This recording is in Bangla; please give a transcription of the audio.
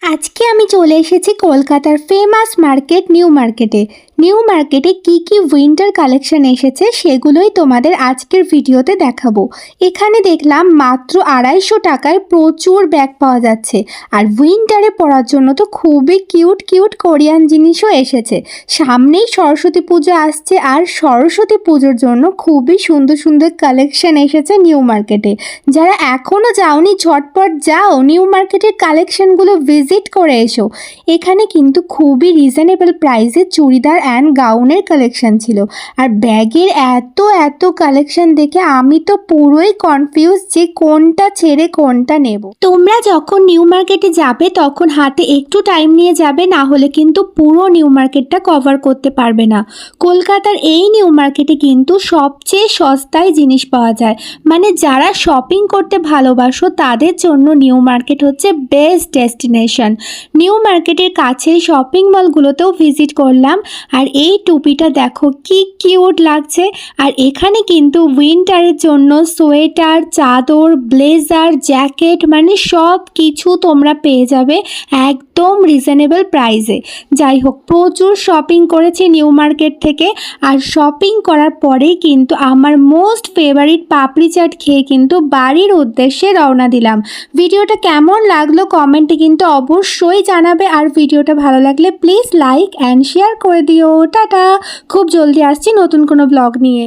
আজকে আমি চলে এসেছি কলকাতার ফেমাস মার্কেট নিউ মার্কেটে কি উইন্টার কালেকশন এসেছে সেগুলোই তোমাদের আজকের ভিডিওতে দেখাবো। এখানে দেখলাম মাত্র 250 টাকায় প্রচুর ব্যাগ পাওয়া যাচ্ছে, আর উইন্টারে পরার জন্য তো খুবই কিউট কোরিয়ান জিনিসও এসেছে। সামনেই সরস্বতী পুজো আসছে, আর সরস্বতী পুজোর জন্য খুবই সুন্দর কালেকশন এসেছে নিউ মার্কেটে। যারা এখনও যাওনি ঝটপট যাও, নিউ মার্কেটের কালেকশনগুলো ভিজিট করে এসো। এখানে কিন্তু খুবই রিজনেবল প্রাইসে চুড়িদার অ্যান্ড গাউনের কালেকশন ছিল, আর ব্যাগের এত কালেকশন দেখে আমি তো পুরোই কনফিউজ যে কোনটা ছেড়ে কোনটা নেব। তোমরা যখন নিউ মার্কেটে যাবে তখন হাতে একটু টাইম নিয়ে যাবে, না হলে কিন্তু পুরো নিউ মার্কেটটা কভার করতে পারবে না। কলকাতার এই নিউ মার্কেটে কিন্তু সবচেয়ে সস্তায় জিনিস পাওয়া যায়, মানে যারা শপিং করতে ভালোবাসো তাদের জন্য নিউ মার্কেট হচ্ছে বেস্ট ডেস্টিনেশন। নিউ মার্কেটের কাছে শপিং মলগুলোতেও ভিজিট করলাম, আর এই টুপিটা দেখো কি কিউট লাগছে। আর এখানে কিন্তু উইন্টারের জন্য সোয়েটার, চাদর, ব্লেজার, জ্যাকেট মানে সব কিছু তোমরা পেয়ে যাবে একদম রিজনেবল প্রাইসে। যাই হোক, প্রচুর শপিং করেছি নিউ মার্কেট থেকে, আর শপিং করার পরেই কিন্তু আমার মোস্ট ফেভারিট পাপড়ি চাট খেয়ে কিন্তু বাড়ির উদ্দেশ্যে রওনা দিলাম। ভিডিওটা কেমন লাগলো কমেন্টে কিন্তু অবশ্যই জানাবে, আর ভিডিওটা ভালো লাগলে প্লিজ লাইক অ্যান্ড শেয়ার করে দিও। টাটা, খুব জলদি আসছি নতুন কোনো ব্লগ নিয়ে।